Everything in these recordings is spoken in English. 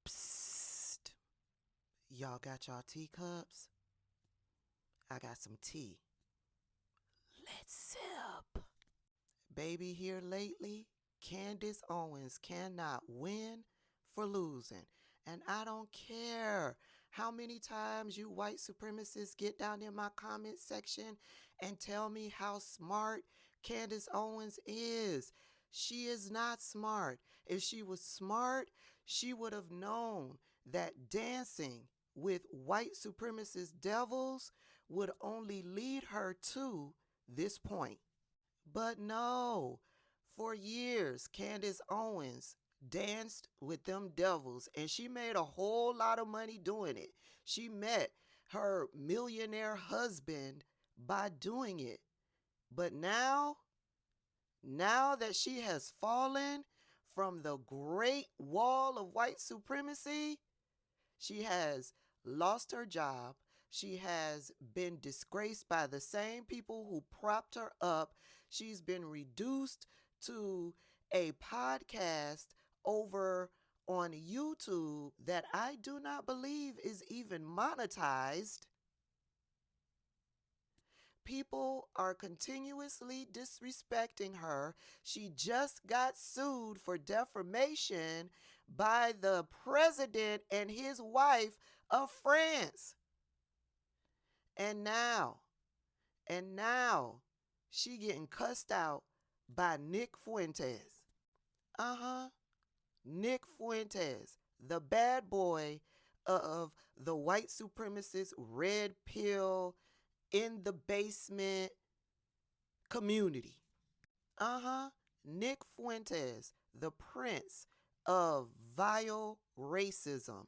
Psst. Y'all got y'all teacups? I got some tea. Let's sip. Baby, here lately, Candace Owens cannot win for losing. And I don't care how many times you white supremacists get down in my comment section and tell me how smart Candace Owens is. She is not smart. If she was smart, she would have known that dancing with white supremacist devils would only lead her to this point. But no, for years, Candace Owens danced with them devils and she made a whole lot of money doing it. She met her millionaire husband by doing it. But now that she has fallen from the great wall of white supremacy, she has lost her job. She has been disgraced by the same people who propped her up. She's been reduced to a podcast over on YouTube that I do not believe is even monetized. People are continuously disrespecting her. She just got sued for defamation by the president and his wife of France. And now she getting cussed out by Nick Fuentes. Nick Fuentes, the bad boy of the white supremacist red pill in the basement community. Nick Fuentes, the prince of vile racism,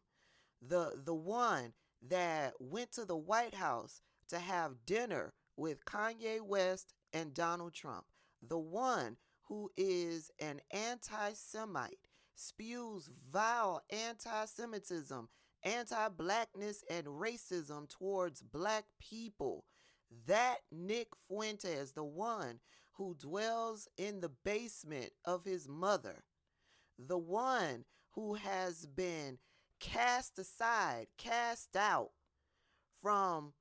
the one that went to the White House to have dinner with Kanye West and Donald Trump, the one who is an anti-Semite, spews vile anti-Semitism, anti-blackness, and racism towards black people. That Nick Fuentes, the one who dwells in the basement of his mother, the one who has been cast aside, cast out from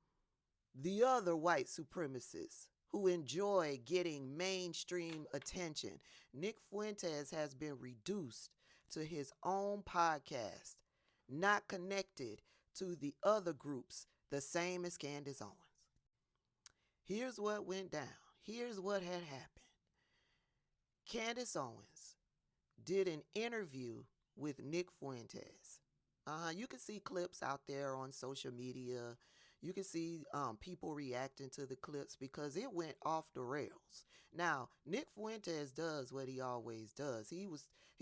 the other white supremacists who enjoy getting mainstream attention. Nick Fuentes has been reduced to his own podcast, not connected to the other groups, the same as Candace Owens. Here's what went down. Here's what had happened. Candace Owens did an interview with Nick Fuentes. You can see clips out there on social media. You can see people reacting to the clips because it went off the rails. Now, Nick Fuentes does what he always does. He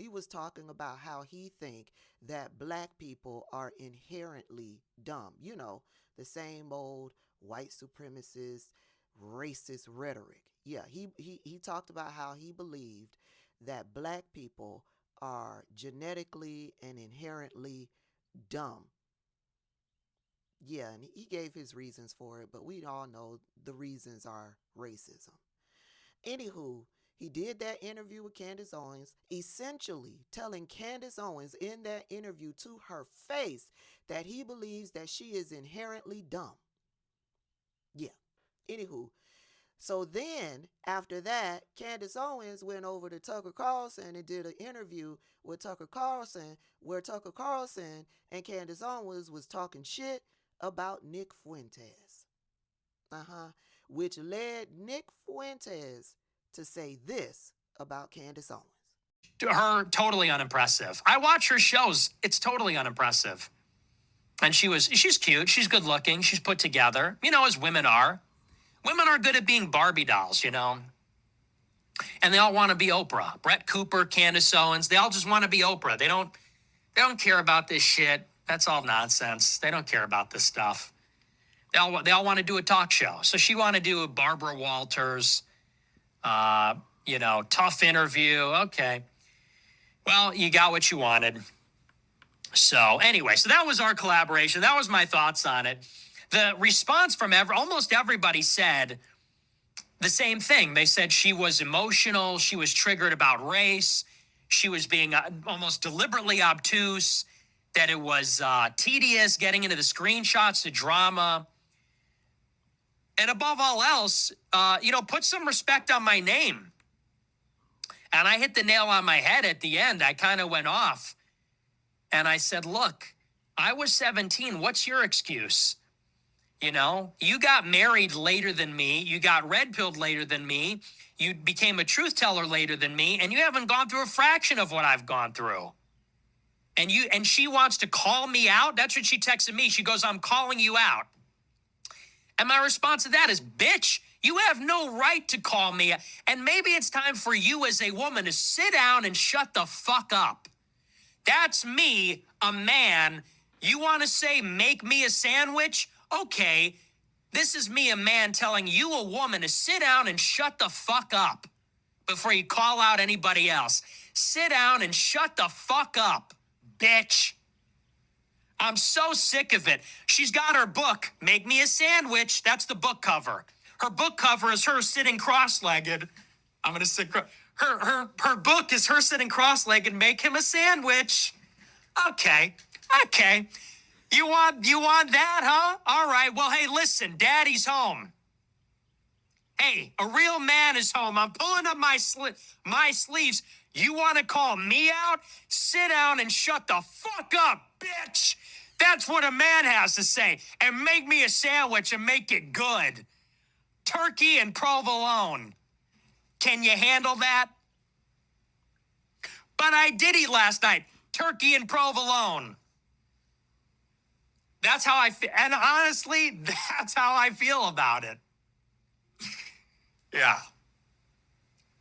was talking about how he think that black people are inherently dumb. You know, the same old white supremacist, racist rhetoric. Yeah, he talked about how he believed that black people are genetically and inherently dumb. Yeah, and he gave his reasons for it, but we all know the reasons are racism. Anywho, he did that interview with Candace Owens, essentially telling Candace Owens in that interview to her face that he believes that she is inherently dumb. Yeah. Anywho, so then after that, Candace Owens went over to Tucker Carlson and did an interview with Tucker Carlson where Tucker Carlson and Candace Owens was talking shit about Nick Fuentes. Which led Nick Fuentes to say this about Candace Owens. Her totally unimpressive. I watch her shows. It's totally unimpressive. And she's cute. She's good looking. She's put together, as women are. Women are good at being Barbie dolls, And they all want to be Oprah. Brett Cooper, Candace Owens, they all just want to be Oprah. They don't care about this shit. That's all nonsense. They don't care about this stuff. They all want to do a talk show. So she want to do a Barbara Walters, tough interview. Okay. Well, you got what you wanted. So anyway, so that was our collaboration. That was my thoughts on it. The response from almost everybody said the same thing. They said she was emotional. She was triggered about race. She was being almost deliberately obtuse. that it was tedious getting into the screenshots, the drama. And above all else, put some respect on my name. And I hit the nail on my head at the end. I kind of went off. And I said, look, I was 17. What's your excuse? You got married later than me. You got red-pilled later than me. You became a truth teller later than me. And you haven't gone through a fraction of what I've gone through. And she wants to call me out. That's what she texted me. She goes, I'm calling you out. And my response to that is, bitch, you have no right to call me. And maybe it's time for you as a woman to sit down and shut the fuck up. That's me, a man. You want to say, make me a sandwich? Okay. This is me, a man, telling you, a woman, to sit down and shut the fuck up before you call out anybody else. Sit down and shut the fuck up, bitch. I'm so sick of it. She's got her book, Make Me a Sandwich. That's the book cover. Her book cover is her sitting cross-legged. I'm going to sit. Her book is her sitting cross-legged, make him a sandwich. Okay. You want that, huh? All right. Well, hey, listen, daddy's home. Hey, a real man is home. I'm pulling up my sleeves. You want to call me out? Sit down and shut the fuck up, bitch. That's what a man has to say. And make me a sandwich and make it good. Turkey and provolone. Can you handle that? But I did eat last night. Turkey and provolone. That's how I feel. And honestly, that's how I feel about it. Yeah.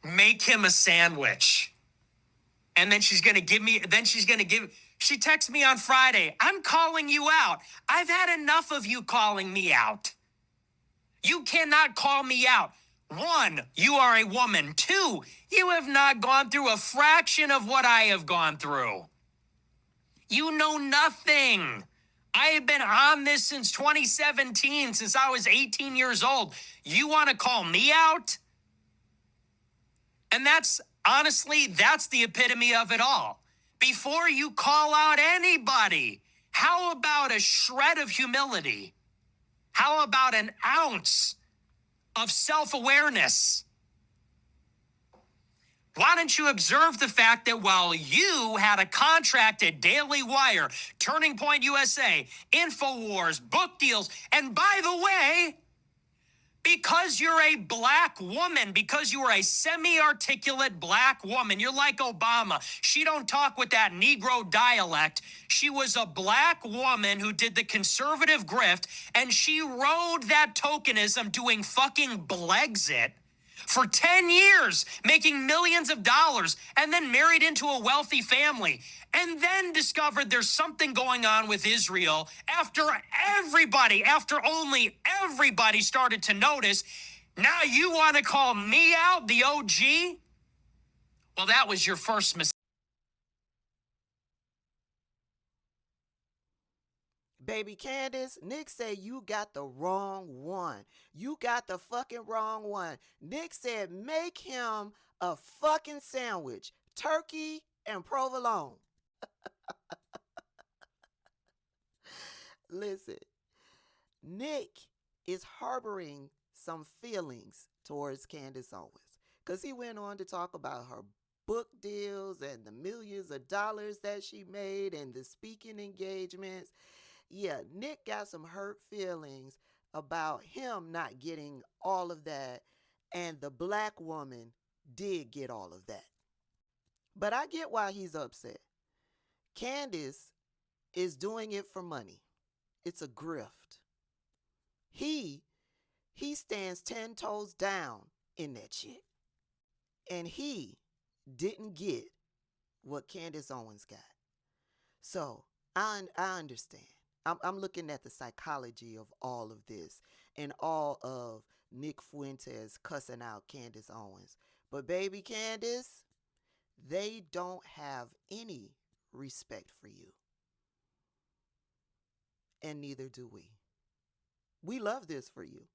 Make him a sandwich. And then she texts me on Friday. I'm calling you out. I've had enough of you calling me out. You cannot call me out. 1, you are a woman. 2, you have not gone through a fraction of what I have gone through. You know nothing. I have been on this since 2017, since I was 18 years old. You want to call me out? And that's the epitome of it all. Before you call out anybody, how about a shred of humility? How about an ounce of self-awareness? Why don't you observe the fact that while you had a contract at Daily Wire, Turning Point USA, InfoWars, book deals, and by the way, because you're a black woman, because you are a semi-articulate black woman, you're like Obama. She don't talk with that Negro dialect. She was a black woman who did the conservative grift, and she rode that tokenism doing fucking Blexit for 10 years, making millions of dollars, and then married into a wealthy family, and then discovered there's something going on with Israel after only everybody started to notice. Now you want to call me out, the OG? Well, that was your first mistake. Baby Candace, Nick said you got the wrong one. You got the fucking wrong one. Nick said make him a fucking sandwich. Turkey and provolone. Listen, Nick is harboring some feelings towards Candace Owens because he went on to talk about her book deals and the millions of dollars that she made and the speaking engagements. Yeah, Nick got some hurt feelings about him not getting all of that, and the black woman did get all of that. But I get why he's upset. Candace is doing it for money. It's a grift. He stands 10 toes down in that shit. And he didn't get what Candace Owens got. So I understand. I'm looking at the psychology of all of this and all of Nick Fuentes cussing out Candace Owens. But baby Candace, they don't have any respect for you. And neither do we. We love this for you.